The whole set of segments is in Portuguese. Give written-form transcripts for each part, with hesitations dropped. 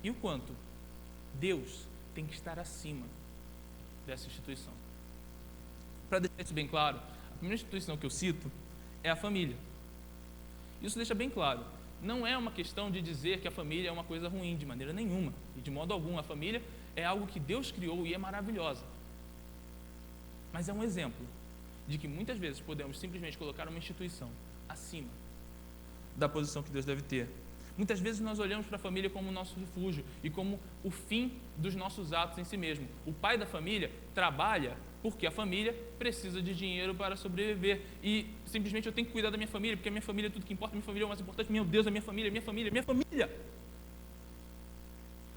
e o quanto Deus tem que estar acima dessa instituição. Para deixar isso bem claro, a primeira instituição que eu cito é a família. Isso deixa bem claro. Não é uma questão de dizer que a família é uma coisa ruim, de maneira nenhuma. E de modo algum, a família é algo que Deus criou e é maravilhosa. Mas é um exemplo de que muitas vezes podemos simplesmente colocar uma instituição acima da posição que Deus deve ter. Muitas vezes nós olhamos para a família como o nosso refúgio e como o fim dos nossos atos em si mesmo. O pai da família trabalha porque a família precisa de dinheiro para sobreviver e simplesmente eu tenho que cuidar da minha família, porque a minha família é tudo que importa, a minha família é o mais importante, meu Deus, a minha família, minha família, minha família.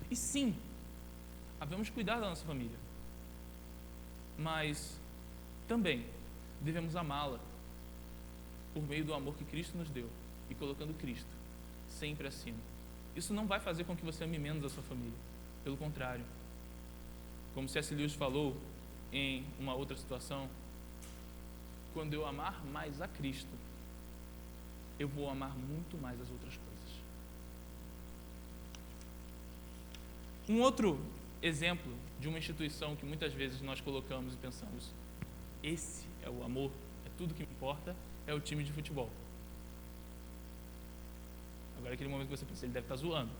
E sim, havemos cuidar da nossa família, mas também devemos amá-la por meio do amor que Cristo nos deu e colocando Cristo sempre acima. Isso não vai fazer com que você ame menos a sua família, pelo contrário. Como C.S. Lewis falou em uma outra situação, quando eu amar mais a Cristo, eu vou amar muito mais as outras coisas. Um outro exemplo de uma instituição que muitas vezes nós colocamos e pensamos, esse é o amor, é tudo que importa, é o time de futebol. Agora é aquele momento que você pensa, ele deve estar zoando.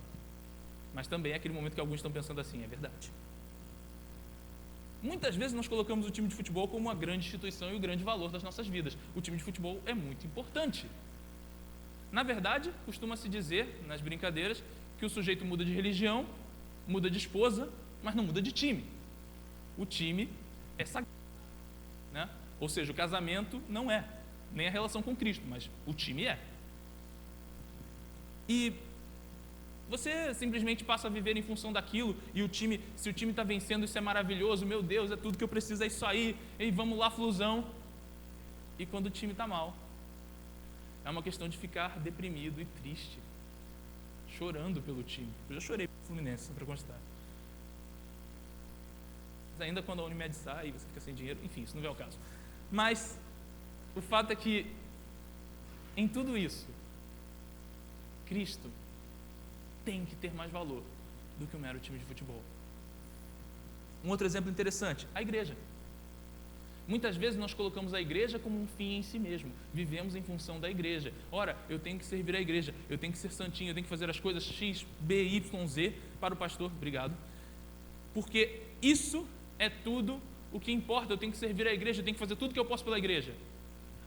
Mas também é aquele momento que alguns estão pensando assim, é verdade. Muitas vezes nós colocamos o time de futebol como uma grande instituição e o grande valor das nossas vidas. O time de futebol é muito importante. Na verdade, costuma-se dizer, nas brincadeiras, que o sujeito muda de religião, muda de esposa, mas não muda de time. O time é sagrado, né? Ou seja, o casamento não é, nem a relação com Cristo, mas o time é. E você simplesmente passa a viver em função daquilo e o time, se o time está vencendo, isso é maravilhoso, meu Deus, é tudo que eu preciso, é isso aí, e vamos lá, flusão. E quando o time está mal, é uma questão de ficar deprimido e triste, chorando pelo time. Eu já chorei pelo Fluminense, para constar. Mas ainda quando a Unimed sai, você fica sem dinheiro, enfim, isso não é o caso. Mas o fato é que, em tudo isso, Cristo tem que ter mais valor do que um mero time de futebol. Um outro exemplo interessante, a igreja. Muitas vezes nós colocamos a igreja como um fim em si mesmo, vivemos em função da igreja. Ora, eu tenho que servir a igreja, eu tenho que ser santinho, eu tenho que fazer as coisas X, B, Y, Z para o pastor, obrigado, porque isso é tudo o que importa, eu tenho que servir a igreja, eu tenho que fazer tudo que eu posso pela igreja.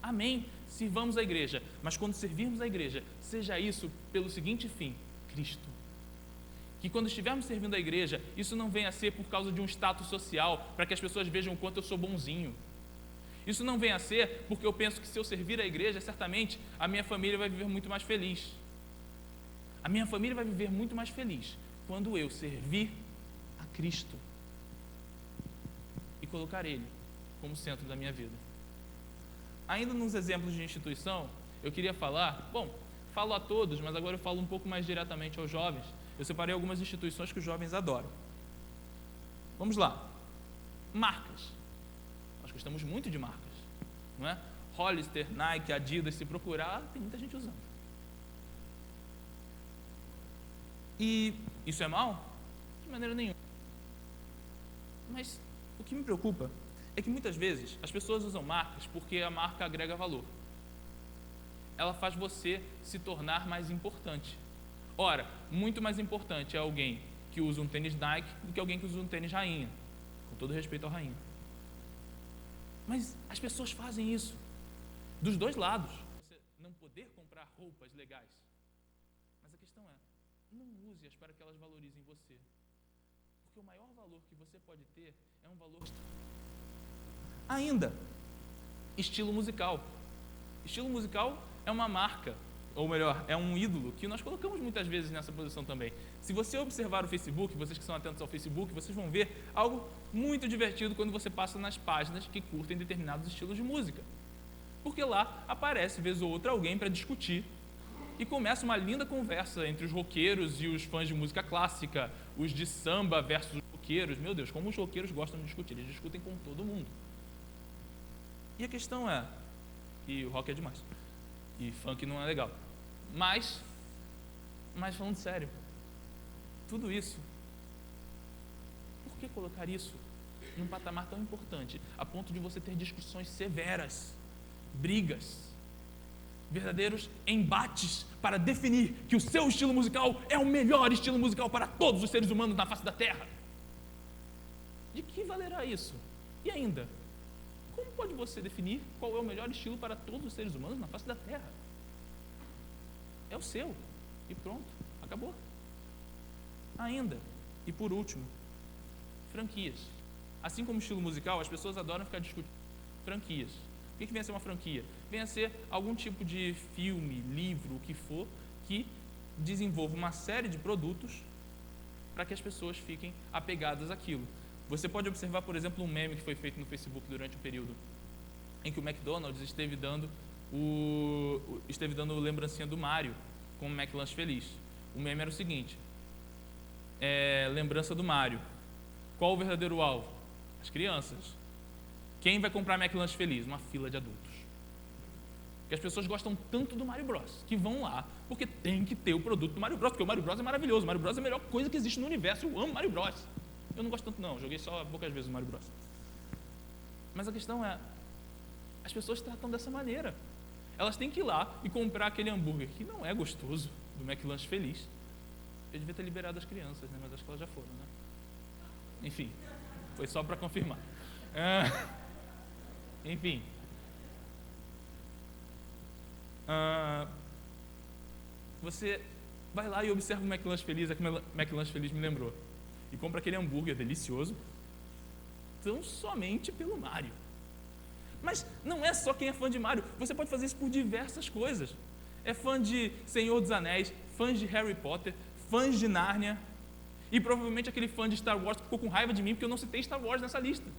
Amém, sirvamos a igreja, mas quando servirmos a igreja, seja isso pelo seguinte fim, Cristo. Que quando estivermos servindo a igreja, isso não venha a ser por causa de um status social, para que as pessoas vejam o quanto eu sou bonzinho. Isso não venha a ser porque eu penso que se eu servir a igreja, certamente a minha família vai viver muito mais feliz. A minha família vai viver muito mais feliz quando eu servir a Cristo e colocar Ele como centro da minha vida. Ainda nos exemplos de instituição, eu queria falar, falo a todos, mas agora eu falo um pouco mais diretamente aos jovens. Eu separei algumas instituições que os jovens adoram. Vamos lá. Marcas. Nós gostamos muito de marcas, não é? Hollister, Nike, Adidas, se procurar, tem muita gente usando. E isso é mal? De maneira nenhuma. Mas o que me preocupa é que muitas vezes as pessoas usam marcas porque a marca agrega valor. Ela faz você se tornar mais importante. Ora, muito mais importante é alguém que usa um tênis Nike do que alguém que usa um tênis Rainha. Com todo respeito ao Rainha. Mas as pessoas fazem isso. Dos dois lados. Você não poder comprar roupas legais. Mas a questão é, não use-as para que elas valorizem você. Porque o maior valor que você pode ter é um valor... Ainda, estilo musical. Estilo musical é uma marca, ou melhor, é um ídolo que nós colocamos muitas vezes nessa posição também. Se você observar o Facebook, vocês que são atentos ao Facebook, vocês vão ver algo muito divertido quando você passa nas páginas que curtem determinados estilos de música. Porque lá aparece, vez ou outra, alguém para discutir e começa uma linda conversa entre os roqueiros e os fãs de música clássica, os de samba versus os roqueiros. Meu Deus, como os roqueiros gostam de discutir, eles discutem com todo mundo. E a questão é, e o rock é demais, e funk não é legal, mas falando sério, tudo isso, por que colocar isso num patamar tão importante, a ponto de você ter discussões severas, brigas, verdadeiros embates para definir que o seu estilo musical é o melhor estilo musical para todos os seres humanos na face da Terra? De que valerá isso? E ainda, como pode você definir qual é o melhor estilo para todos os seres humanos na face da Terra? É o seu, e pronto, acabou. Ainda, e por último, franquias. Assim como o estilo musical, as pessoas adoram ficar discutindo franquias. O que vem a ser uma franquia? Vem a ser algum tipo de filme, livro, o que for, que desenvolva uma série de produtos para que as pessoas fiquem apegadas àquilo. Você pode observar, por exemplo, um meme que foi feito no Facebook durante um período em que o McDonald's esteve dando lembrancinha do Mario com o McLanche Feliz. O meme era o seguinte: lembrança do Mario. Qual o verdadeiro alvo? As crianças. Quem vai comprar McLanche Feliz? Uma fila de adultos. Porque as pessoas gostam tanto do Mario Bros, que vão lá porque tem que ter o produto do Mario Bros, porque o Mario Bros é maravilhoso. O Mario Bros é a melhor coisa que existe no universo. Eu amo Mario Bros. Eu não gosto tanto não, joguei só poucas vezes o Mario Bros. Mas a questão é, as pessoas tratam dessa maneira. Elas têm que ir lá e comprar aquele hambúrguer que não é gostoso, do McLanche Feliz. Eu devia ter liberado as crianças, né? Mas acho que elas já foram, né? Enfim, foi só para confirmar. Enfim. Você vai lá e observa o McLanche Feliz, é que o McLanche Feliz me lembrou. E compra aquele hambúrguer delicioso, tão somente pelo Mario. Mas não é só quem é fã de Mario, você pode fazer isso por diversas coisas. É fã de Senhor dos Anéis, fãs de Harry Potter, fãs de Nárnia, e provavelmente aquele fã de Star Wars que ficou com raiva de mim porque eu não citei Star Wars nessa lista.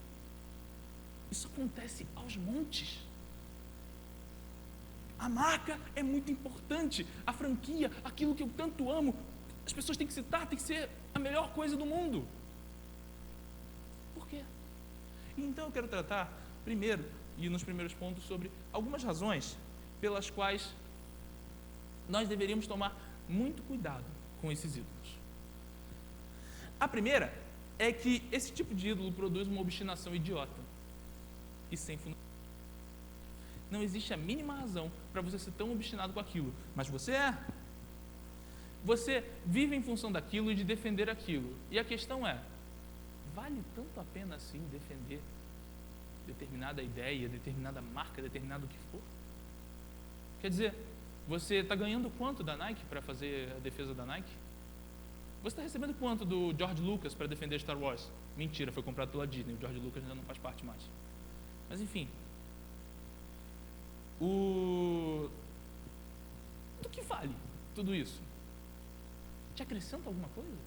Isso acontece aos montes. A marca é muito importante, a franquia, aquilo que eu tanto amo, as pessoas têm que citar, tem que ser a melhor coisa do mundo. Por quê? Então eu quero tratar primeiro, e nos primeiros pontos, sobre algumas razões pelas quais nós deveríamos tomar muito cuidado com esses ídolos. A primeira é que esse tipo de ídolo produz uma obstinação idiota e sem fundamento. Não existe a mínima razão para você ser tão obstinado com aquilo, mas você é. Você vive em função daquilo e de defender aquilo. E a questão é, vale tanto a pena assim defender determinada ideia, determinada marca, determinado o que for? Quer dizer, você está ganhando quanto da Nike para fazer a defesa da Nike? Você está recebendo quanto do George Lucas para defender Star Wars? Mentira, foi comprado pela Disney, o George Lucas ainda não faz parte mais. Mas enfim, do que vale tudo isso? Te acrescenta alguma coisa?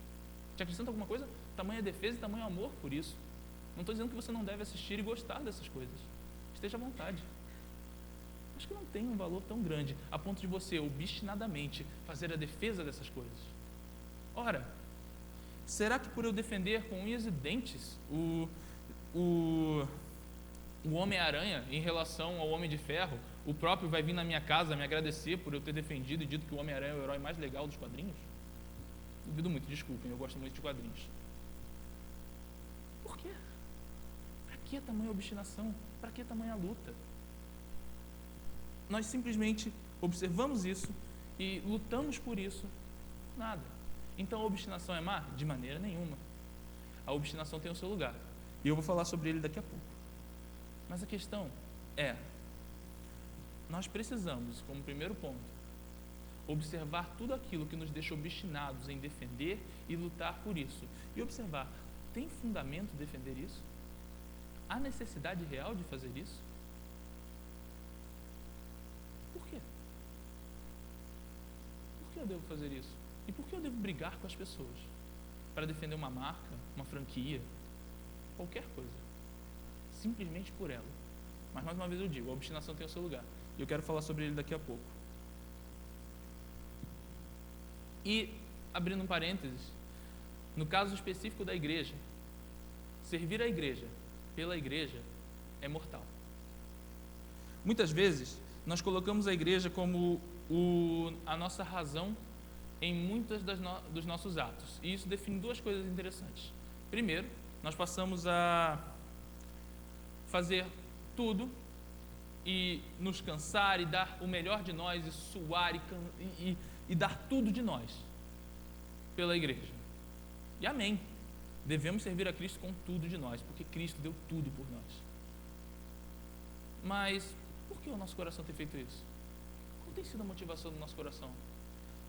Te acrescenta alguma coisa? Tamanha defesa e tamanho amor por isso. Não estou dizendo que você não deve assistir e gostar dessas coisas. Esteja à vontade. Acho que não tem um valor tão grande a ponto de você obstinadamente fazer a defesa dessas coisas. Ora, será que por eu defender com unhas e dentes o Homem-Aranha em relação ao Homem de Ferro, o próprio vai vir na minha casa me agradecer por eu ter defendido e dito que o Homem-Aranha é o herói mais legal dos quadrinhos? Duvido muito, desculpem, eu gosto muito de quadrinhos. Por quê? Para que tamanha obstinação? Para que tamanha luta? Nós simplesmente observamos isso e lutamos por isso. Nada. Então a obstinação é má? De maneira nenhuma. A obstinação tem o seu lugar. E eu vou falar sobre ele daqui a pouco. Mas a questão é, nós precisamos, como primeiro ponto, observar tudo aquilo que nos deixa obstinados em defender e lutar por isso. E observar, tem fundamento defender isso? Há necessidade real de fazer isso? Por quê? Por que eu devo fazer isso? E por que eu devo brigar com as pessoas? Para defender uma marca, uma franquia, qualquer coisa. Simplesmente por ela. Mas mais uma vez eu digo, a obstinação tem o seu lugar. E eu quero falar sobre ele daqui a pouco. E, abrindo um parênteses, no caso específico da igreja, servir a igreja pela igreja é mortal. Muitas vezes, nós colocamos a igreja como a nossa razão em muitos dos nossos atos. E isso define duas coisas interessantes. Primeiro, nós passamos a fazer tudo e nos cansar e dar o melhor de nós e suar e dar tudo de nós pela igreja. E amém. Devemos servir a Cristo com tudo de nós, porque Cristo deu tudo por nós. Mas por que o nosso coração tem feito isso? Qual tem sido a motivação do nosso coração?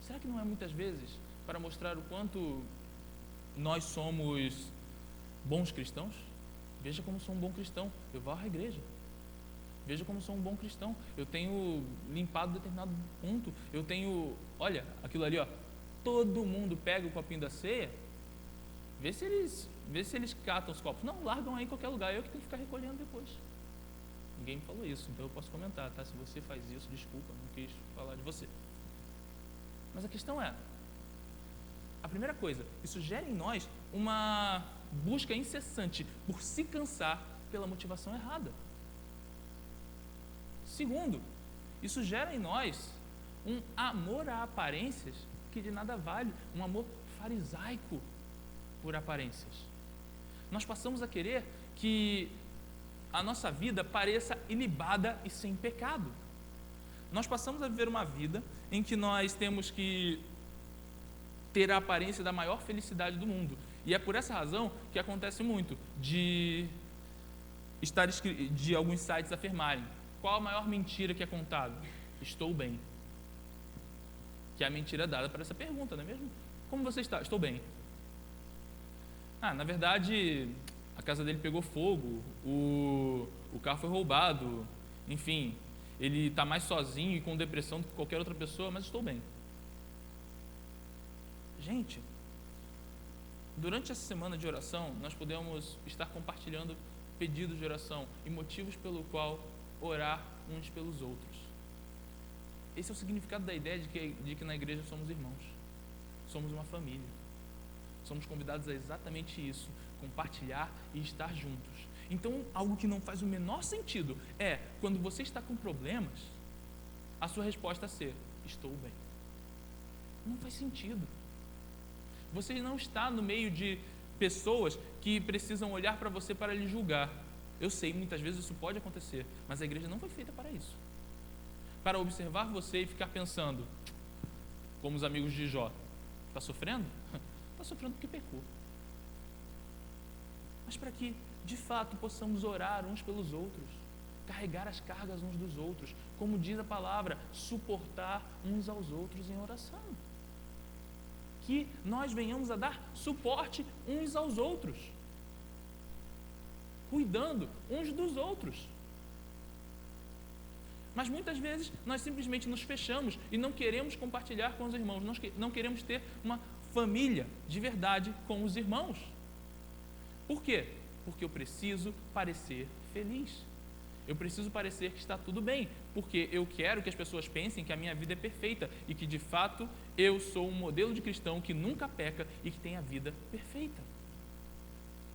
Será que não é muitas vezes para mostrar o quanto nós somos bons cristãos? Veja como sou um bom cristão, eu vou à igreja. Veja como sou um bom cristão, eu tenho limpado determinado ponto, eu tenho, olha, aquilo ali, ó, todo mundo pega o copinho da ceia, vê se eles catam os copos. Não, largam aí em qualquer lugar, eu que tenho que ficar recolhendo depois. Ninguém me falou isso, então eu posso comentar, tá? Se você faz isso, desculpa, não quis falar de você. Mas a questão é, a primeira coisa, isso gera em nós uma busca incessante por se cansar pela motivação errada. Segundo, isso gera em nós um amor a aparências que de nada vale, um amor farisaico por aparências. Nós passamos a querer que a nossa vida pareça ilibada e sem pecado. Nós passamos a viver uma vida em que nós temos que ter a aparência da maior felicidade do mundo. E é por essa razão que acontece muito de alguns sites afirmarem: qual a maior mentira que é contada? Estou bem. Que é a mentira dada para essa pergunta, não é mesmo? Como você está? Estou bem. Na verdade, a casa dele pegou fogo, o carro foi roubado, enfim, ele está mais sozinho e com depressão do que qualquer outra pessoa, mas estou bem. Gente, durante essa semana de oração, nós podemos estar compartilhando pedidos de oração e motivos pelo qual orar uns pelos outros. Esse é o significado da ideia de que na igreja somos irmãos, somos uma família. Somos convidados a exatamente isso, compartilhar e estar juntos. Então, algo que não faz o menor sentido é, quando você está com problemas, a sua resposta ser: estou bem. Não faz sentido. Você não está no meio de pessoas que precisam olhar para você para lhe julgar. Eu sei, muitas vezes isso pode acontecer, mas a igreja não foi feita para isso. Para observar você e ficar pensando, como os amigos de Jó: está sofrendo? Está sofrendo porque pecou. Mas para que, de fato, possamos orar uns pelos outros, carregar as cargas uns dos outros, como diz a palavra, suportar uns aos outros em oração. Que nós venhamos a dar suporte uns aos outros, cuidando uns dos outros. Mas muitas vezes nós simplesmente nos fechamos e não queremos compartilhar com os irmãos, nós não queremos ter uma família de verdade com os irmãos. Por quê? Porque eu preciso parecer feliz. Eu preciso parecer que está tudo bem, porque eu quero que as pessoas pensem que a minha vida é perfeita e que, de fato, eu sou um modelo de cristão que nunca peca e que tem a vida perfeita.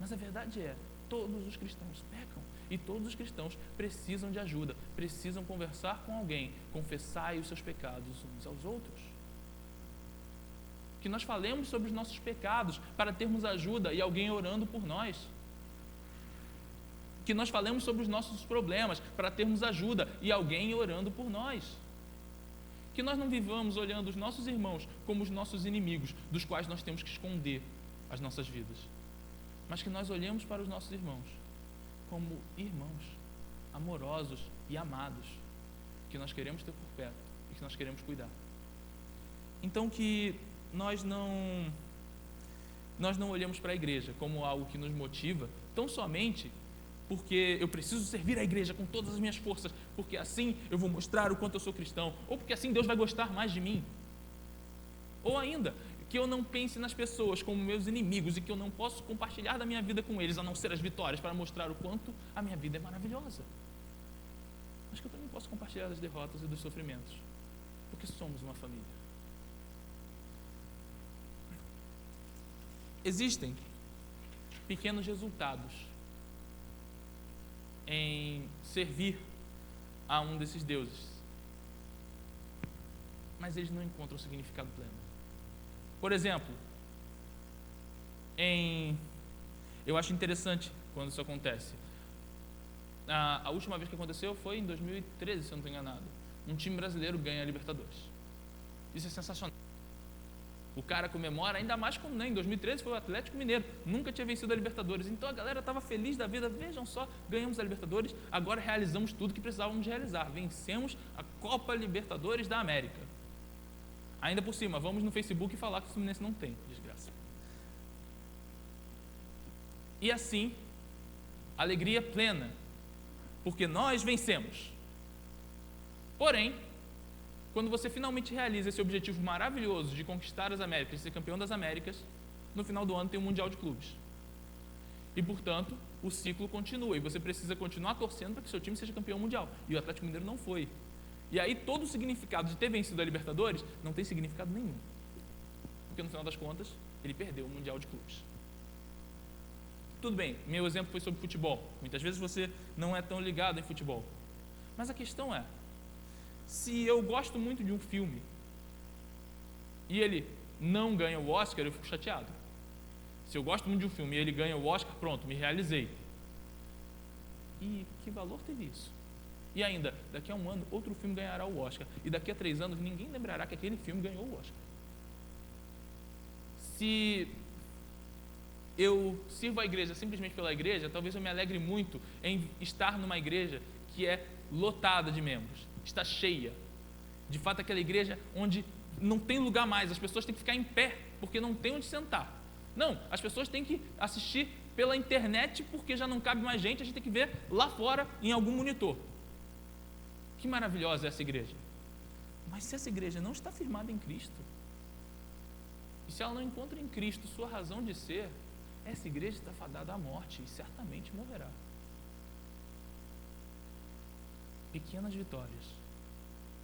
Mas a verdade é, todos os cristãos pecam e todos os cristãos precisam de ajuda, precisam conversar com alguém, confessar os seus pecados uns aos outros. Que nós falemos sobre os nossos pecados para termos ajuda e alguém orando por nós. Que nós falemos sobre os nossos problemas para termos ajuda e alguém orando por nós. Que nós não vivamos olhando os nossos irmãos como os nossos inimigos, dos quais nós temos que esconder as nossas vidas. Mas que nós olhemos para os nossos irmãos como irmãos amorosos e amados, que nós queremos ter por perto e que nós queremos cuidar. Então que nós não olhemos para a igreja como algo que nos motiva tão somente porque eu preciso servir a igreja com todas as minhas forças, porque assim eu vou mostrar o quanto eu sou cristão, ou porque assim Deus vai gostar mais de mim. Ou ainda, que eu não pense nas pessoas como meus inimigos e que eu não posso compartilhar da minha vida com eles, a não ser as vitórias, para mostrar o quanto a minha vida é maravilhosa. Mas que eu também posso compartilhar das derrotas e dos sofrimentos, porque somos uma família. Existem pequenos resultados em servir a um desses deuses, mas eles não encontram significado pleno. Por exemplo, eu acho interessante quando isso acontece. A última vez que aconteceu foi em 2013, se eu não estou enganado. Um time brasileiro ganha a Libertadores. Isso é sensacional. O cara comemora, ainda mais como em 2013 foi o Atlético Mineiro, nunca tinha vencido a Libertadores. Então a galera estava feliz da vida, vejam só, ganhamos a Libertadores, agora realizamos tudo que precisávamos realizar. Vencemos a Copa Libertadores da América. Ainda por cima, vamos no Facebook falar que o Fluminense não tem, desgraça. E assim, alegria plena, porque nós vencemos. Porém, quando você finalmente realiza esse objetivo maravilhoso de conquistar as Américas, de ser campeão das Américas, no final do ano tem um Mundial de Clubes. E, portanto, o ciclo continua. E você precisa continuar torcendo para que seu time seja campeão mundial. E o Atlético Mineiro não foi. E aí todo o significado de ter vencido a Libertadores não tem significado nenhum. Porque, no final das contas, ele perdeu o Mundial de Clubes. Tudo bem, meu exemplo foi sobre futebol. Muitas vezes você não é tão ligado em futebol. Mas a questão é, se eu gosto muito de um filme e ele não ganha o Oscar, eu fico chateado. Se eu gosto muito de um filme e ele ganha o Oscar, pronto, me realizei. E que valor teve isso? E ainda, daqui a um ano, outro filme ganhará o Oscar. E daqui a 3 anos, ninguém lembrará que aquele filme ganhou o Oscar. Se eu sirvo a igreja simplesmente pela igreja, talvez eu me alegre muito em estar numa igreja que é lotada de membros, está cheia. De fato, aquela igreja onde não tem lugar mais, as pessoas têm que ficar em pé, porque não tem onde sentar. Não, as pessoas têm que assistir pela internet, porque já não cabe mais gente, a gente tem que ver lá fora em algum monitor. Que maravilhosa é essa igreja. Mas se essa igreja não está firmada em Cristo, e se ela não encontra em Cristo sua razão de ser, essa igreja está fadada à morte e certamente morrerá. Pequenas vitórias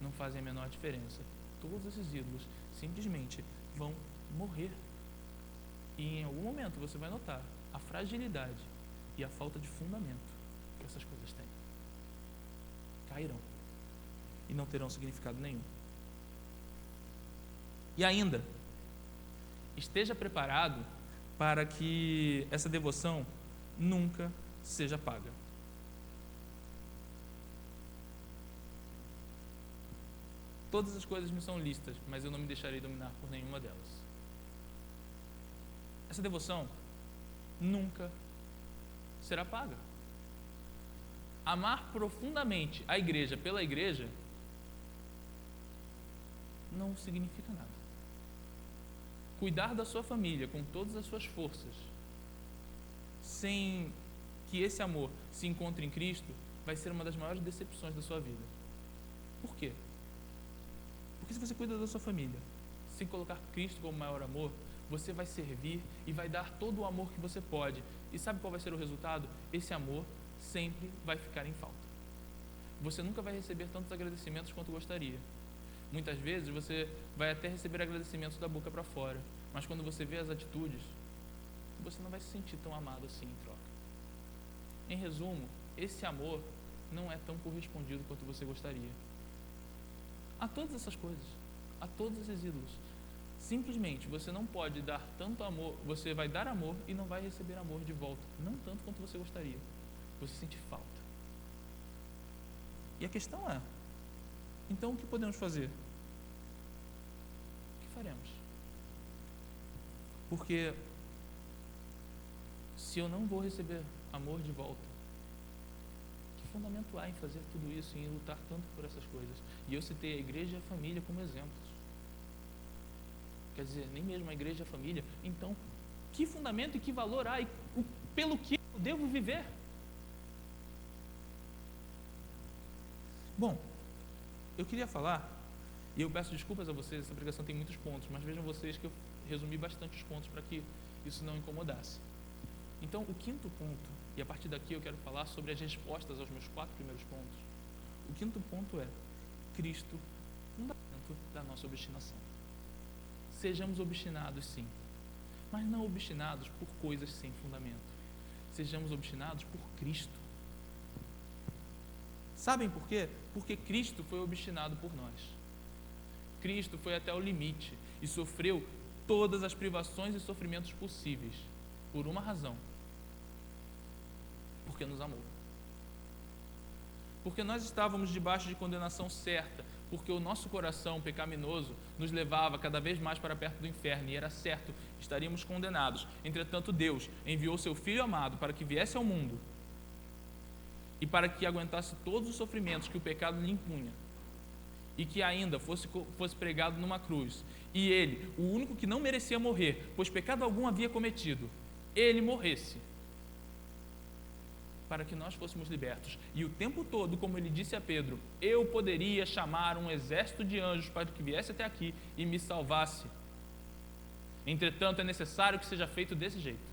não fazem a menor diferença. Todos esses ídolos simplesmente vão morrer. E em algum momento você vai notar a fragilidade e a falta de fundamento que essas coisas têm. Cairão. E não terão significado nenhum. E ainda, esteja preparado para que essa devoção nunca seja paga. Todas as coisas me são lícitas, mas eu não me deixarei dominar por nenhuma delas. Essa devoção nunca será paga. Amar profundamente a igreja pela igreja não significa nada. Cuidar da sua família com todas as suas forças, sem que esse amor se encontre em Cristo, vai ser uma das maiores decepções da sua vida. Por quê? Porque se você cuida da sua família, sem colocar Cristo como maior amor, você vai servir e vai dar todo o amor que você pode. E sabe qual vai ser o resultado? Esse amor sempre vai ficar em falta. Você nunca vai receber tantos agradecimentos quanto gostaria. Muitas vezes você vai até receber agradecimentos da boca para fora, mas quando você vê as atitudes, você não vai se sentir tão amado assim em troca. Em resumo, esse amor não é tão correspondido quanto você gostaria. A todas essas coisas, a todos esses ídolos, simplesmente você não pode dar tanto amor, você vai dar amor e não vai receber amor de volta, não tanto quanto você gostaria. Você sente falta. E a questão é, então o que podemos fazer? O que faremos? Porque se eu não vou receber amor de volta, que fundamento há em fazer tudo isso, em lutar tanto por essas coisas? E eu citei a igreja e a família como exemplos. Quer dizer, nem mesmo a igreja e a família. Então, que fundamento e que valor há? E pelo que eu devo viver? Bom, eu queria falar, e eu peço desculpas a vocês, essa pregação tem muitos pontos, mas vejam vocês que eu resumi bastante os pontos para que isso não incomodasse. Então, o quinto ponto, e a partir daqui eu quero falar sobre as respostas aos meus 4 primeiros pontos. O quinto ponto é Cristo, fundamento da nossa obstinação. Sejamos obstinados, sim, mas não obstinados por coisas sem fundamento. Sejamos obstinados por Cristo. Sabem por quê? Porque Cristo foi obstinado por nós. Cristo foi até o limite e sofreu todas as privações e sofrimentos possíveis, por uma razão: porque nos amou. Porque nós estávamos debaixo de condenação certa, porque o nosso coração pecaminoso nos levava cada vez mais para perto do inferno, e era certo, estaríamos condenados. Entretanto, Deus enviou seu Filho amado para que viesse ao mundo e para que aguentasse todos os sofrimentos que o pecado lhe impunha, e que ainda fosse pregado numa cruz. E ele, o único que não merecia morrer, pois pecado algum havia cometido, ele morresse para que nós fôssemos libertos. E o tempo todo, como ele disse a Pedro, eu poderia chamar um exército de anjos para que viesse até aqui e me salvasse. Entretanto, é necessário que seja feito desse jeito.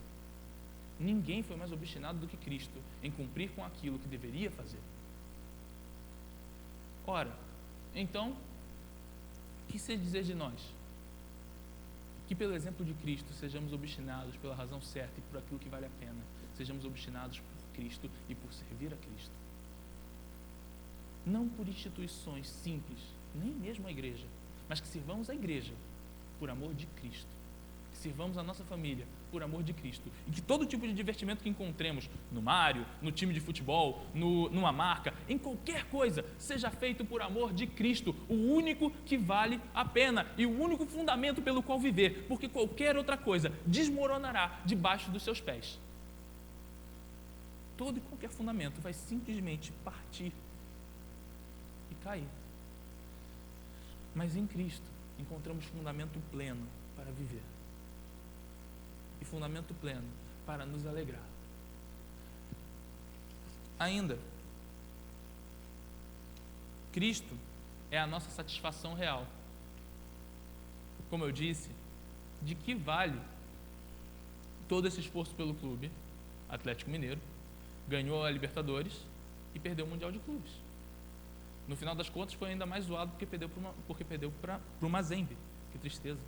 Ninguém foi mais obstinado do que Cristo em cumprir com aquilo que deveria fazer. Ora, então, o que se dizer de nós? Que pelo exemplo de Cristo sejamos obstinados pela razão certa e por aquilo que vale a pena. Sejamos obstinados por Cristo e por servir a Cristo. Não por instituições simples, nem mesmo a igreja, mas que sirvamos a igreja por amor de Cristo. Que sirvamos a nossa família por amor de Cristo. E que todo tipo de divertimento que encontremos no Mário, no time de futebol, numa marca, em qualquer coisa, seja feito por amor de Cristo, o único que vale a pena e o único fundamento pelo qual viver, porque qualquer outra coisa desmoronará debaixo dos seus pés. Todo e qualquer fundamento vai simplesmente partir e cair. Mas em Cristo encontramos fundamento pleno para viver. E fundamento pleno para nos alegrar. Ainda, Cristo é a nossa satisfação real. Como eu disse, de que vale todo esse esforço pelo clube Atlético Mineiro? Ganhou a Libertadores e perdeu o Mundial de Clubes. No final das contas, foi ainda mais zoado porque perdeu para o Mazembe. Que tristeza.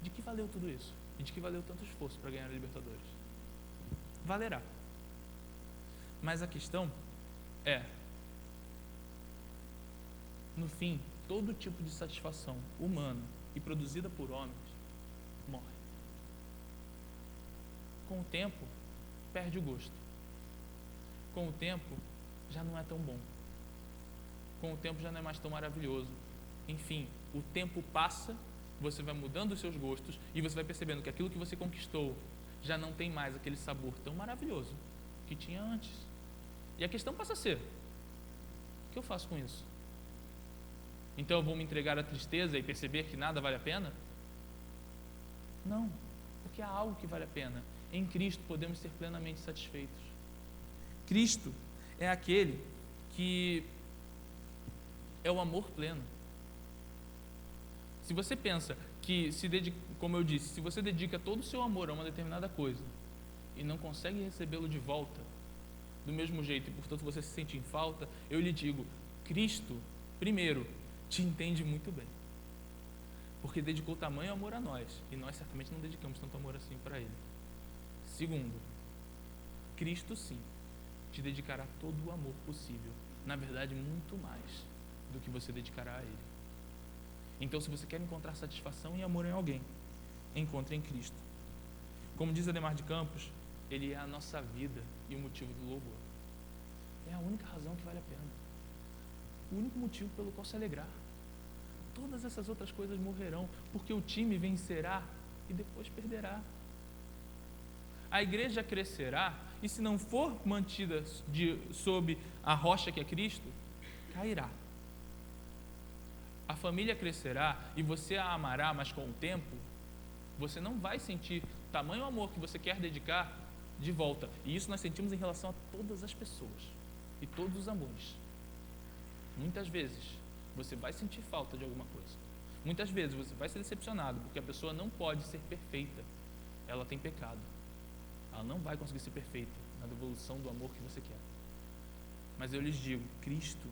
De que valeu tudo isso? E de que valeu tanto esforço para ganhar a Libertadores? Valerá. Mas a questão é, no fim, todo tipo de satisfação humana e produzida por homens morre. Com o tempo, perde o gosto. Com o tempo, já não é tão bom. Com o tempo, já não é mais tão maravilhoso. Enfim, o tempo passa, você vai mudando os seus gostos e você vai percebendo que aquilo que você conquistou já não tem mais aquele sabor tão maravilhoso que tinha antes. E a questão passa a ser: o que eu faço com isso? Então eu vou me entregar à tristeza e perceber que nada vale a pena? Não, porque há algo que vale a pena. Em Cristo podemos ser plenamente satisfeitos. Cristo é aquele que é o amor pleno. Se você pensa que, como eu disse, se você dedica todo o seu amor a uma determinada coisa e não consegue recebê-lo de volta do mesmo jeito e, portanto, você se sente em falta, eu lhe digo, Cristo, primeiro, te entende muito bem. Porque dedicou tamanho amor a nós e nós certamente não dedicamos tanto amor assim para Ele. Segundo, Cristo sim te dedicará todo o amor possível, na verdade muito mais do que você dedicará a Ele. Então, se você quer encontrar satisfação e amor em alguém, encontre em Cristo. Como diz Ademar de Campos, Ele é a nossa vida e o motivo do louvor. É a única razão que vale a pena. O único motivo pelo qual se alegrar. Todas essas outras coisas morrerão, porque o time vencerá e depois perderá. A igreja crescerá e, se não for mantida sob a rocha que é Cristo, cairá. A família crescerá e você a amará, mas com o tempo, você não vai sentir tamanho amor que você quer dedicar de volta. E isso nós sentimos em relação a todas as pessoas e todos os amores. Muitas vezes você vai sentir falta de alguma coisa. Muitas vezes você vai ser decepcionado porque a pessoa não pode ser perfeita. Ela tem pecado. Ela não vai conseguir ser perfeita na devolução do amor que você quer. Mas eu lhes digo, Cristo,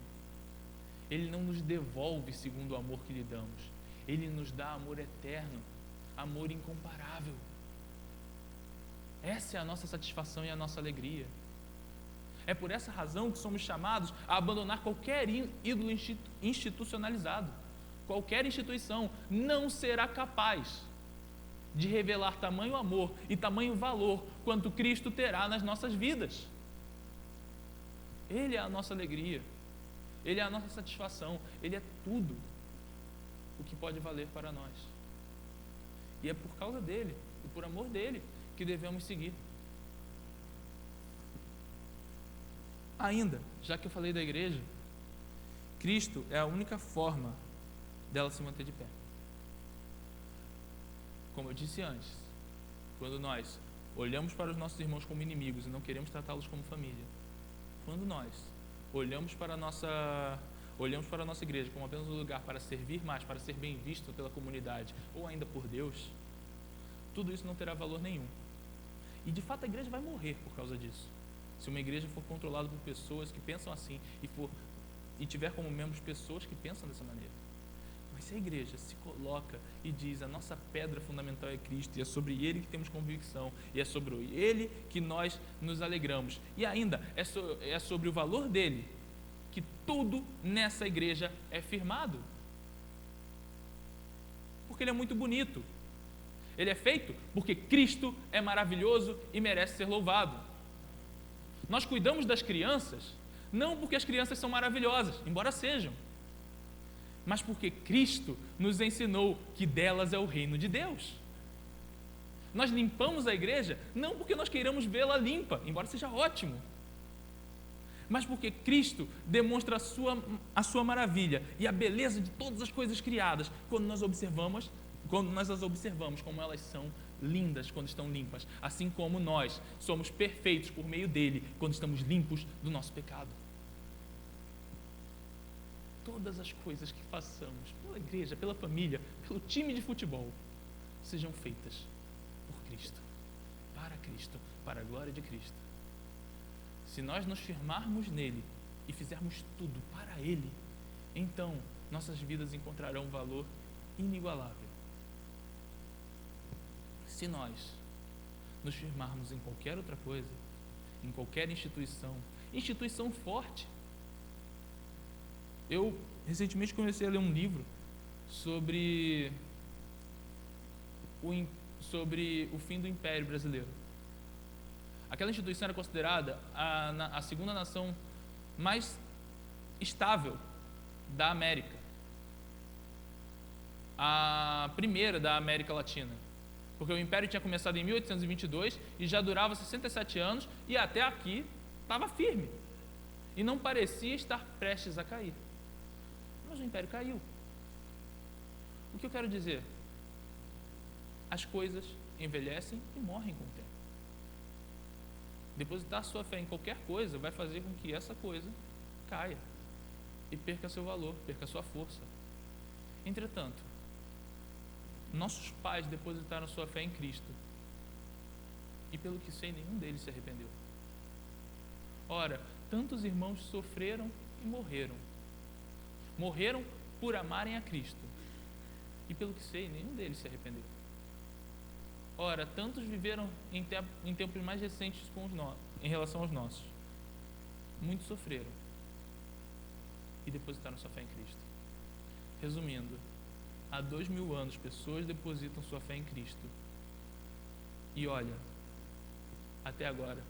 Ele não nos devolve segundo o amor que lhe damos. Ele nos dá amor eterno, amor incomparável. Essa é a nossa satisfação e a nossa alegria. É por essa razão que somos chamados a abandonar qualquer ídolo institucionalizado. qualquer instituição não será capaz de revelar tamanho amor e tamanho valor quanto Cristo terá nas nossas vidas. Ele é a nossa alegria, Ele é a nossa satisfação, Ele é tudo o que pode valer para nós. E é por causa dele, e por amor dele, que devemos seguir. Ainda, já que eu falei da igreja, Cristo é a única forma dela se manter de pé. Como eu disse antes, quando nós olhamos para os nossos irmãos como inimigos e não queremos tratá-los como família, quando nós olhamos para a nossa igreja como apenas um lugar para servir mais, para ser bem visto pela comunidade ou ainda por Deus, tudo isso não terá valor nenhum. E de fato a igreja vai morrer por causa disso. Se uma igreja for controlada por pessoas que pensam assim e tiver como membros pessoas que pensam dessa maneira. Mas se a igreja se coloca e diz: a nossa pedra fundamental é Cristo, e é sobre Ele que temos convicção, e é sobre Ele que nós nos alegramos, e ainda é sobre o valor dele que tudo nessa igreja é firmado. Porque Ele é muito bonito. Ele é feito porque Cristo é maravilhoso e merece ser louvado. Nós cuidamos das crianças não porque as crianças são maravilhosas, embora sejam, mas porque Cristo nos ensinou que delas é o reino de Deus. Nós limpamos a igreja não porque nós queiramos vê-la limpa, embora seja ótimo, mas porque Cristo demonstra a sua maravilha e a beleza de todas as coisas criadas quando nós as observamos como elas são lindas quando estão limpas, assim como nós somos perfeitos por meio dele quando estamos limpos do nosso pecado. Todas as coisas que façamos pela igreja, pela família, pelo time de futebol, sejam feitas por Cristo, para a glória de Cristo. Se nós nos firmarmos nele e fizermos tudo para ele, então nossas vidas encontrarão um valor inigualável. Se nós nos firmarmos em qualquer outra coisa, em qualquer instituição forte. Eu recentemente comecei a ler um livro sobre o fim do Império Brasileiro. Aquela instituição era considerada a segunda nação mais estável da América, a primeira da América Latina, porque o Império tinha começado em 1822 e já durava 67 anos e até aqui estava firme e não parecia estar prestes a cair. Mas o Império caiu. O que eu quero dizer? As coisas envelhecem e morrem com o tempo. Depositar sua fé em qualquer coisa vai fazer com que essa coisa caia e perca seu valor, perca sua força. Entretanto, nossos pais depositaram sua fé em Cristo e, pelo que sei, nenhum deles se arrependeu. Ora, tantos irmãos sofreram e morreram. Morreram por amarem a Cristo e, pelo que sei, nenhum deles se arrependeu. Ora, tantos viveram em tempos mais recentes em relação aos nossos. Muitos sofreram e depositaram sua fé em Cristo. Resumindo, há 2000 anos pessoas depositam sua fé em Cristo e olha, até agora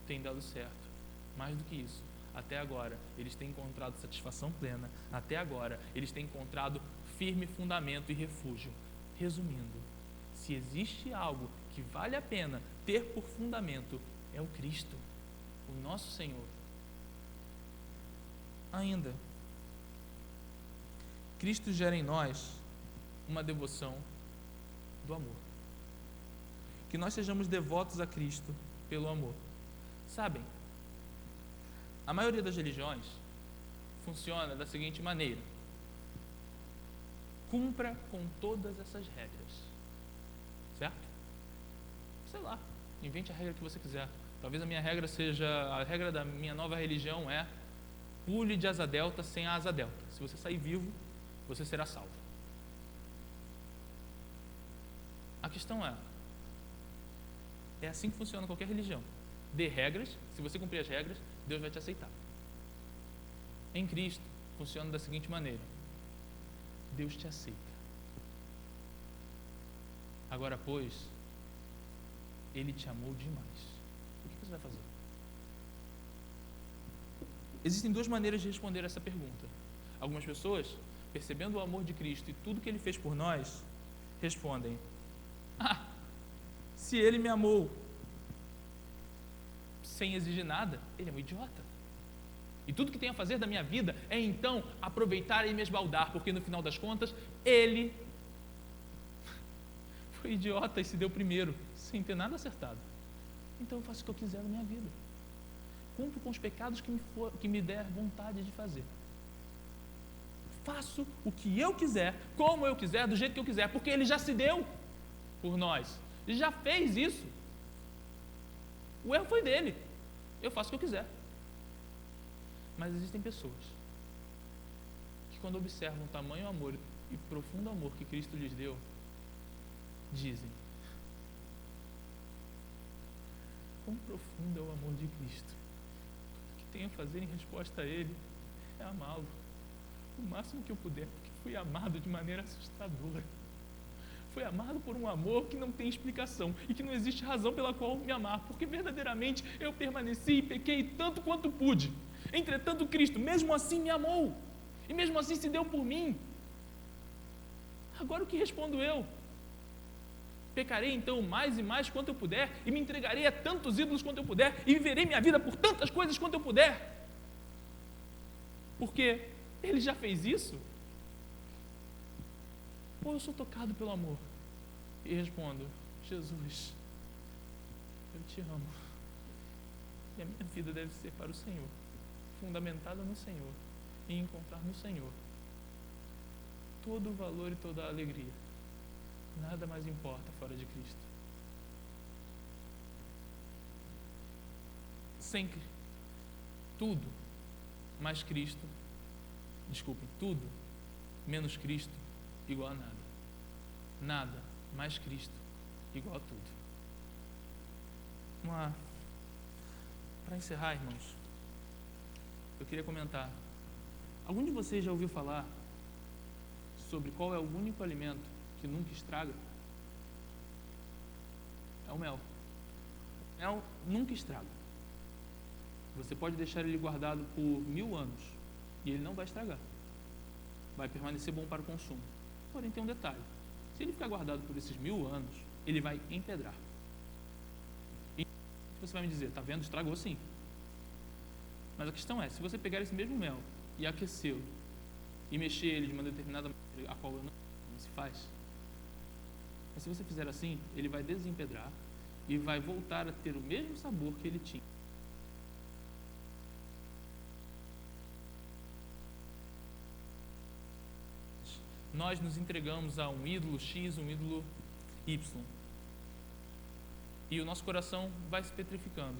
tem dado certo. Mais do que isso, até agora eles têm encontrado satisfação plena, até agora eles têm encontrado firme fundamento e refúgio. Resumindo, se existe algo que vale a pena ter por fundamento, é o Cristo, o nosso Senhor. Ainda, Cristo gera em nós uma devoção do amor. Que nós sejamos devotos a Cristo pelo amor. Sabem, a maioria das religiões funciona da seguinte maneira: cumpra com todas essas regras, certo? Sei lá, invente a regra que você quiser. Talvez a minha regra seja, a regra da minha nova religião é: pule de asa delta sem a asa delta. Se você sair vivo, você será salvo. A questão é assim que funciona qualquer religião. Dê regras, se você cumprir as regras, Deus vai te aceitar. Em Cristo, funciona da seguinte maneira: Deus te aceita. Agora, pois, Ele te amou demais. O que você vai fazer? Existem duas maneiras de responder essa pergunta. Algumas pessoas, percebendo o amor de Cristo e tudo que Ele fez por nós, respondem: se Ele me amou sem exigir nada, Ele é um idiota. E tudo que tem a fazer da minha vida é então aproveitar e me esbaldar, porque no final das contas, Ele foi idiota e se deu primeiro, sem ter nada acertado. Então eu faço o que eu quiser na minha vida. Cumpro com os pecados que me der vontade de fazer. Faço o que eu quiser, como eu quiser, do jeito que eu quiser, porque Ele já se deu por nós. Ele já fez isso. O erro foi dele. Eu faço o que eu quiser. Mas existem pessoas que, quando observam o tamanho amor e profundo amor que Cristo lhes deu, dizem: quão profundo é o amor de Cristo. O que tenho a fazer em resposta a Ele é amá-lo o máximo que eu puder, porque fui amado de maneira assustadora. Fui amado por um amor que não tem explicação e que não existe razão pela qual me amar, porque verdadeiramente eu permaneci e pequei tanto quanto pude. Entretanto, Cristo, mesmo assim, me amou e mesmo assim se deu por mim. Agora o que respondo eu? Pecarei então mais e mais quanto eu puder e me entregarei a tantos ídolos quanto eu puder e viverei minha vida por tantas coisas quanto eu puder, porque Ele já fez isso? Ou eu sou tocado pelo amor e respondo: Jesus, eu te amo e a minha vida deve ser para o Senhor, fundamentada no Senhor, e encontrar no Senhor todo o valor e toda a alegria. Nada mais importa fora de Cristo. Sempre, tudo mais Cristo, tudo menos Cristo igual a nada. Nada mais Cristo igual a tudo. Para encerrar, irmãos, eu queria comentar. Algum de vocês já ouviu falar sobre qual é o único alimento que nunca estraga? É o mel. O mel nunca estraga. Você pode deixar ele guardado por 1000 anos e ele não vai estragar. Vai permanecer bom para o consumo. Porém, tem um detalhe: se ele ficar guardado por esses 1000 anos, ele vai empedrar. E você vai me dizer: tá vendo? Estragou sim. Mas a questão é, se você pegar esse mesmo mel e aquecê-lo e mexer ele de uma determinada maneira, a qual não se faz, mas se você fizer assim, ele vai desempedrar e vai voltar a ter o mesmo sabor que ele tinha. Nós nos entregamos a um ídolo X, um ídolo Y, e o nosso coração vai se petrificando.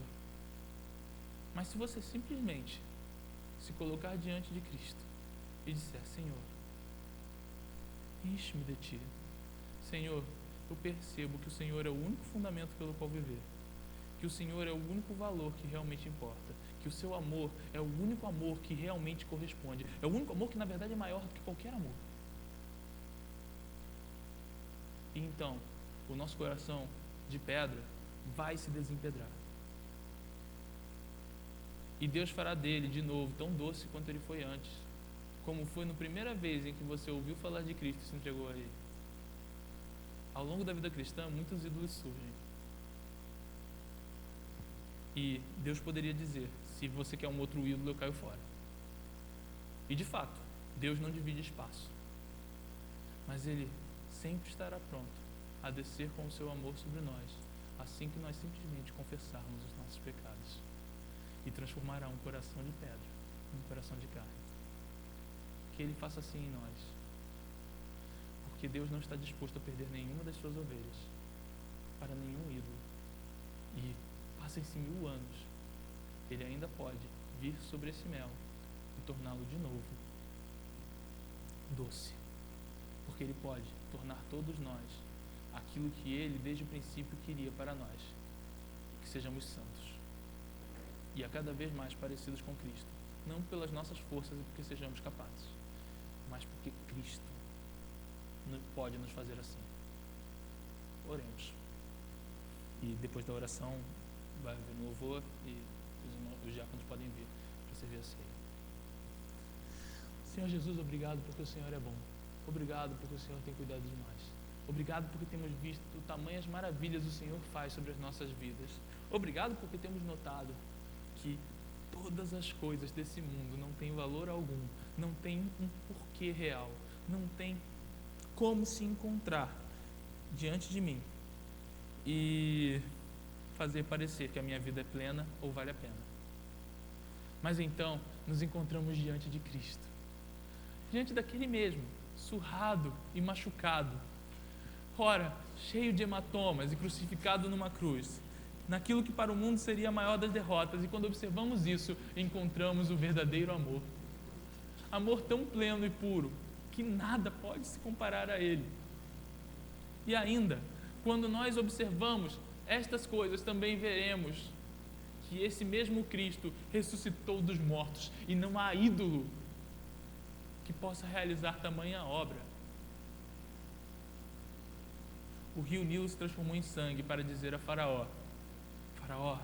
Mas se você simplesmente se colocar diante de Cristo e disser: Senhor, enche-me de Ti. Senhor, eu percebo que o Senhor é o único fundamento pelo qual viver, que o Senhor é o único valor que realmente importa, que o Seu amor é o único amor que realmente corresponde, é o único amor que na verdade é maior do que qualquer amor. E então, o nosso coração de pedra vai se desempedrar. E Deus fará dele de novo tão doce quanto ele foi antes, como foi na primeira vez em que você ouviu falar de Cristo e se entregou a Ele. Ao longo da vida cristã, muitos ídolos surgem. E Deus poderia dizer: se você quer um outro ídolo, eu caio fora. E de fato, Deus não divide espaço. Mas Ele sempre estará pronto a descer com o seu amor sobre nós, assim que nós simplesmente confessarmos os nossos pecados, e transformará um coração de pedra em um coração de carne. Que Ele faça assim em nós, porque Deus não está disposto a perder nenhuma das suas ovelhas para nenhum ídolo. E passem-se 1000 anos, Ele ainda pode vir sobre esse mel e torná-lo de novo doce, porque Ele pode tornar todos nós aquilo que Ele desde o princípio queria para nós, que sejamos santos e a cada vez mais parecidos com Cristo, não pelas nossas forças e porque sejamos capazes, mas porque Cristo pode nos fazer assim. Oremos. E depois da oração vai haver um louvor e os diáconos podem vir para servir a ceia. Senhor Jesus, obrigado porque o Senhor é bom. Obrigado porque o Senhor tem cuidado de nós. Obrigado porque temos visto tamanhas maravilhas o Senhor faz sobre as nossas vidas. Obrigado porque temos notado que todas as coisas desse mundo não têm valor algum, não tem um porquê real, não tem como se encontrar diante de mim e fazer parecer que a minha vida é plena ou vale a pena. Mas então nos encontramos diante de Cristo, diante daquele mesmo, surrado e machucado, ora, cheio de hematomas e crucificado numa cruz, naquilo que para o mundo seria a maior das derrotas. E quando observamos isso, encontramos o verdadeiro amor. Amor tão pleno e puro, que nada pode se comparar a ele. E ainda, quando nós observamos estas coisas, também veremos que esse mesmo Cristo ressuscitou dos mortos, e não há ídolo que possa realizar tamanha obra. O rio Nilo se transformou em sangue para dizer a Faraó: Faraó,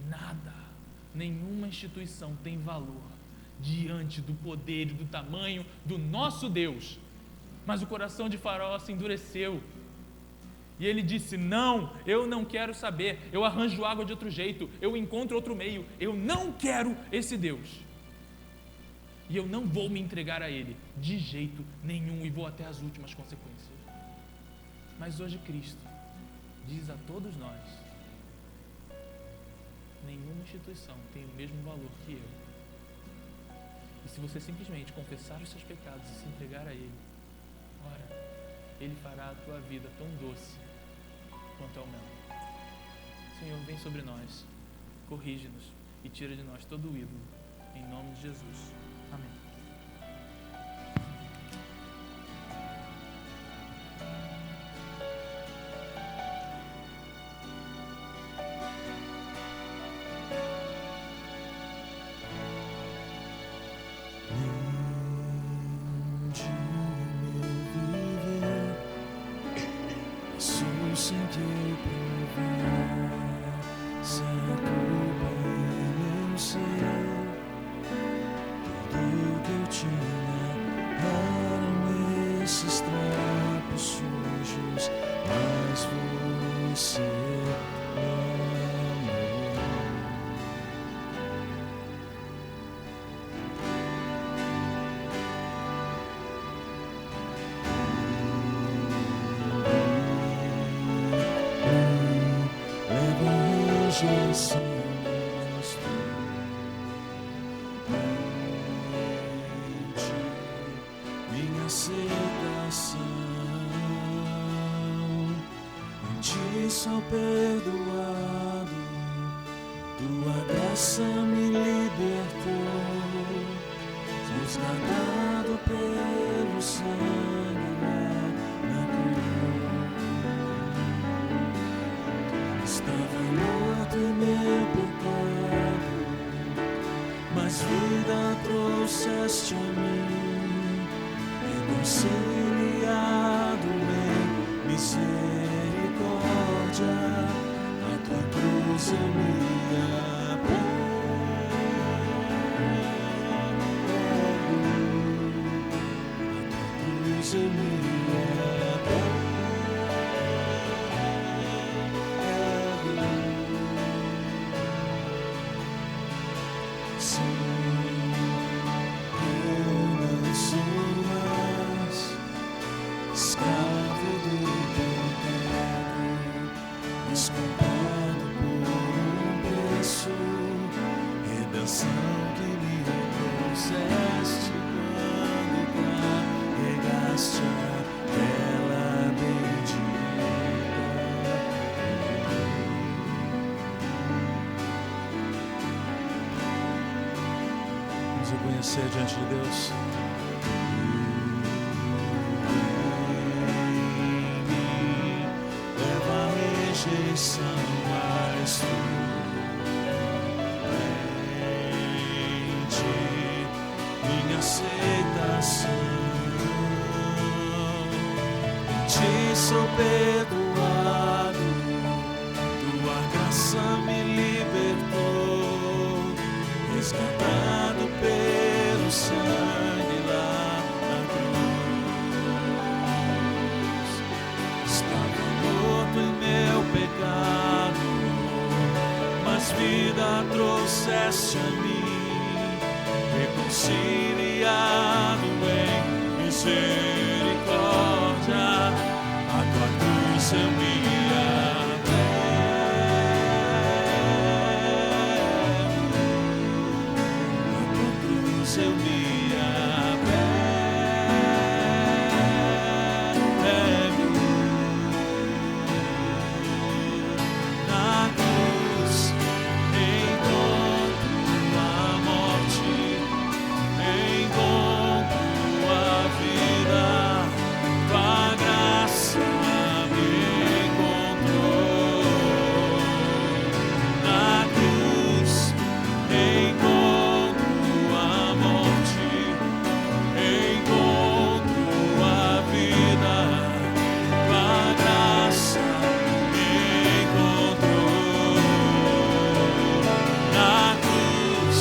nada, nenhuma instituição tem valor diante do poder e do tamanho do nosso Deus. Mas o coração de Faraó se endureceu. E ele disse: não, eu não quero saber, eu arranjo água de outro jeito, eu encontro outro meio, eu não quero esse Deus. E eu não vou me entregar a ele, de jeito nenhum, e vou até as últimas consequências. Mas hoje Cristo diz a todos nós: nenhuma instituição tem o mesmo valor que eu. E se você simplesmente confessar os seus pecados e se entregar a Ele, ora, Ele fará a tua vida tão doce quanto é o mel. Senhor, vem sobre nós, corrige-nos e tira de nós todo o ídolo. Em nome de Jesus. Amém. Sem te provar, sem culpa em meu ser, tudo que eu tinha eram esses trapos sujos, mas você me Jesus, minha aceitação, em ti sou perdoado, tua graça me libertou, resgatado pelo sangue na cruz. Estava morto em meu pecado, mas vida trouxeste a mim, reconciliado em misericórdia, a tua cruz é minha a tua cruz é minha reconhecer diante de Deus. Leva a rejeição, mas tu em ti minha aceitação. ti sou perdoado, tua graça me libertou, resgatado pelo sangue lá na cruz. Estava morto em meu pecado, mas vida trouxeste a mim, reconciliado em misericórdia. A tua cruz eu me apego, a tua cruz eu me apego. Na cruz encontro a morte, encontro a vida, tua graça me encontrou. Na cruz encontro a morte, encontro a vida, tua graça me encontrou. Na cruz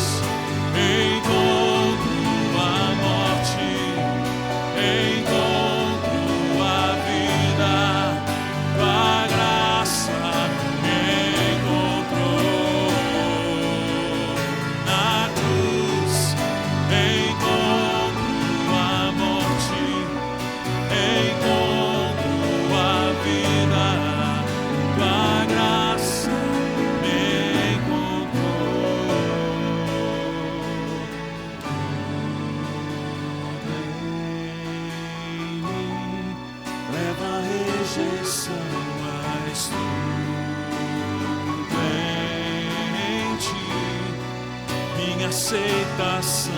encontro a morte, encontro a vida, tua graça me encontrou. Na cruz encontro a morte, encontro a vida, tua graça me encontrou. Leva a rejeição, mas tudo em ti, minha aceitação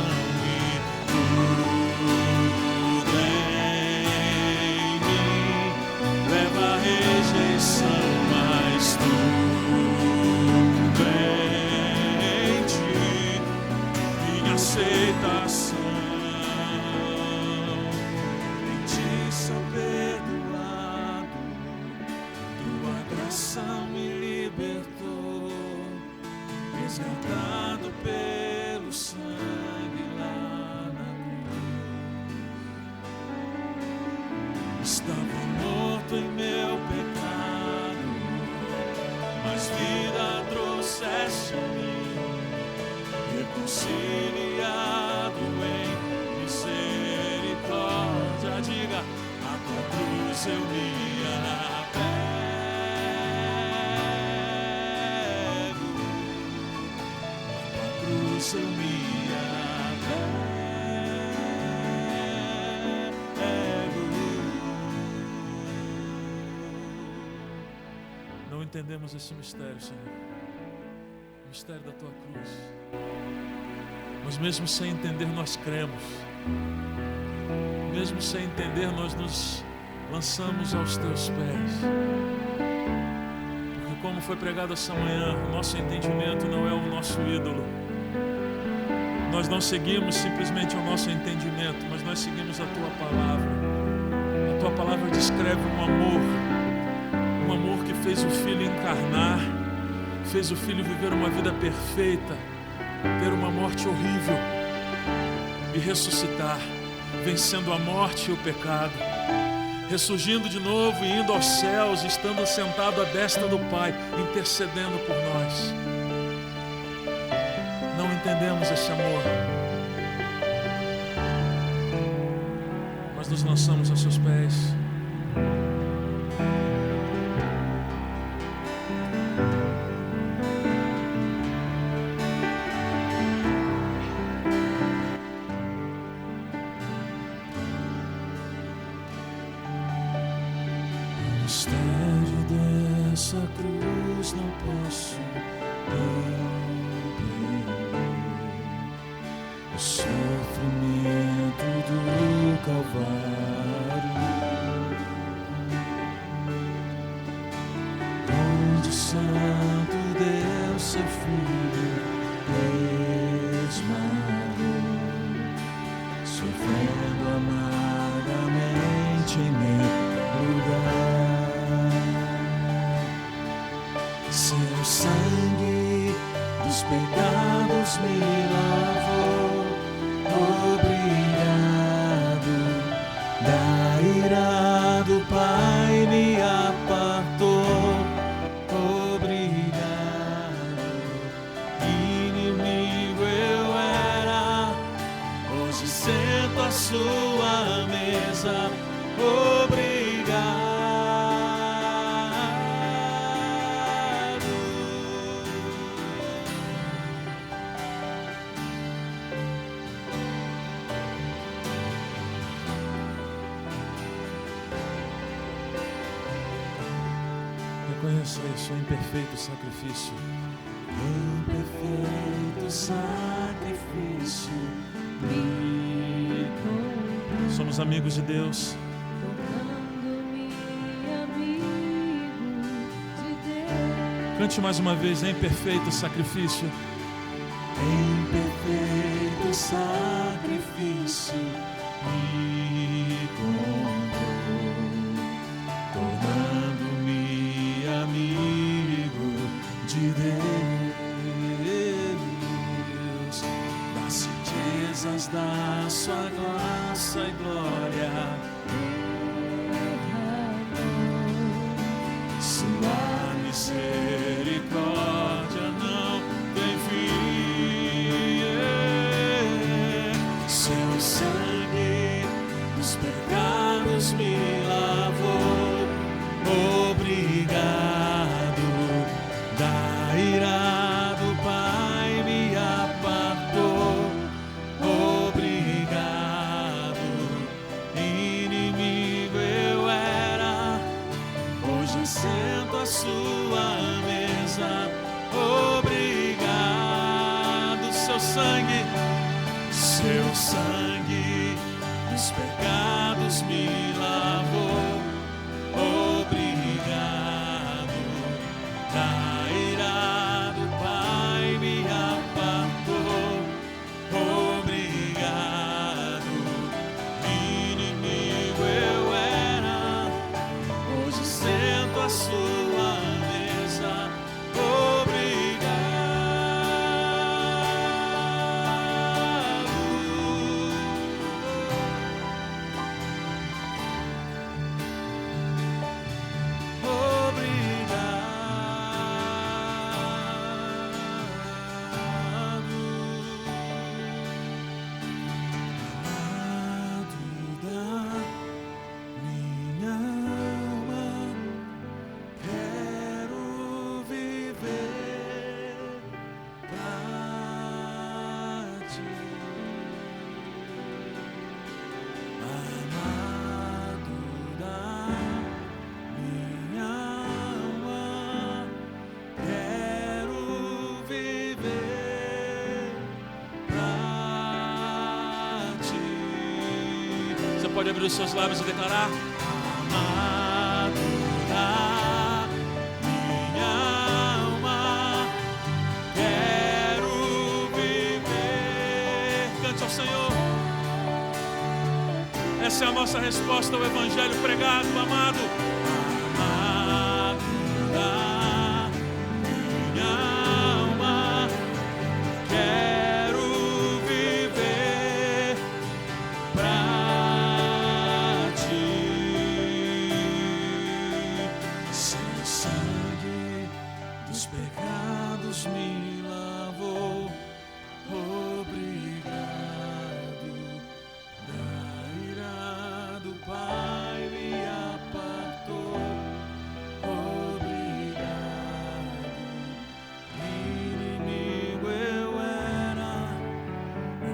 e tudo em mim. Leva a rejeição, mas tudo em ti, minha aceitação. Em ti sou perdoado, tua graça me libertou, resgatado pelo sangue lá na cruz. Estava morto em meu pecado, mas vida trouxeste a mim, reconciliado em misericórdia. Diga, a tua cruz eu me apego, a tua cruz eu me apego. Não entendemos esse mistério, Senhor, o mistério da tua cruz, mas mesmo sem entender nós cremos. Mesmo sem entender, nós nos lançamos aos teus pés. Porque como foi pregado essa manhã, o nosso entendimento não é o nosso ídolo. Nós não seguimos simplesmente o nosso entendimento, mas nós seguimos a tua palavra. A tua palavra descreve um amor que fez o Filho encarnar, fez o Filho viver uma vida perfeita, ter uma morte horrível e ressuscitar, vencendo a morte e o pecado, ressurgindo de novo e indo aos céus, estando sentado à destra do Pai, intercedendo por nós. Não entendemos esse amor, mas nos lançamos aos seus pés. O mistério dessa cruz não posso entender, o sofrimento do Calvário, onde o Santo Deus, seu Filho, esmagou, sofrendo amargamente em meu lugar. Seu sangue dos pecados me lavou. Obrigado. Da ira do Pai me apartou. Obrigado. Inimigo eu era, hoje sento à sua mesa. Obrigado. Reconheça isso, em perfeito sacrifício. Em perfeito sacrifício me comprou. Somos amigos de Deus. Tornando-me amigo de Deus. Cante mais uma vez, em perfeito sacrifício. Em perfeito sacrifício me comprou, tornando-me amigo de Deus. Das riquezas da sua graça e glória, sua misericórdia não tem fim. Seu sangue dos pecados me lavou. Obrigado. Da ira do Pai me apartou. Obrigado. Inimigo eu era, hoje sento à sua mesa. Obrigado. Seu sangue dos pecados me lavou. Obrigado. Da ira do Pai me apartou. Obrigado. Inimigo eu era, hoje sento à sua mesa. Pode abrir os seus lábios e declarar: Amado da minha alma, quero viver. Cante ao Senhor. Essa é a nossa resposta ao Evangelho pregado, amado. Amado da minha alma, quero viver pra me lavou. Obrigado. Da ira do Pai me apartou. Obrigado. Inimigo eu era,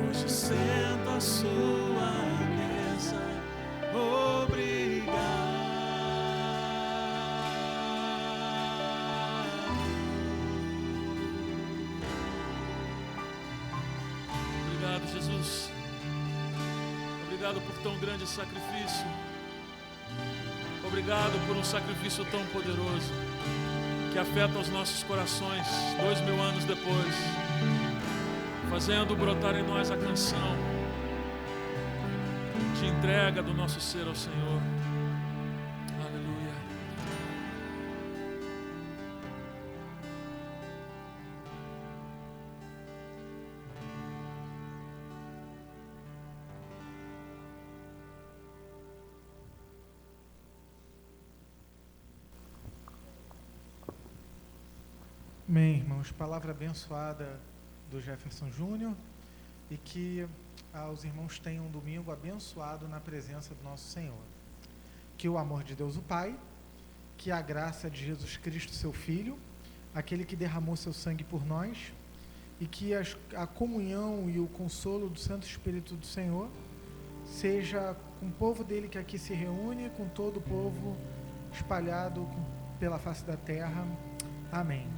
hoje sento à sua mesa. Obrigado. Obrigado, Jesus. Obrigado por tão grande sacrifício. Obrigado por um sacrifício tão poderoso que afeta os nossos corações 2000 anos depois, fazendo brotar em nós a canção de entrega do nosso ser ao Senhor. Aleluia. Amém, irmãos. Palavra abençoada do Jefferson Júnior e que os irmãos tenham um domingo abençoado na presença do nosso Senhor. Que o amor de Deus o Pai, que a graça de Jesus Cristo, seu Filho, aquele que derramou seu sangue por nós, e que a comunhão e o consolo do Santo Espírito do Senhor seja com o povo dele que aqui se reúne, com todo o povo espalhado pela face da terra. Amém.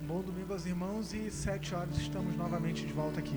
Um bom domingo aos irmãos e 7 horas estamos novamente de volta aqui.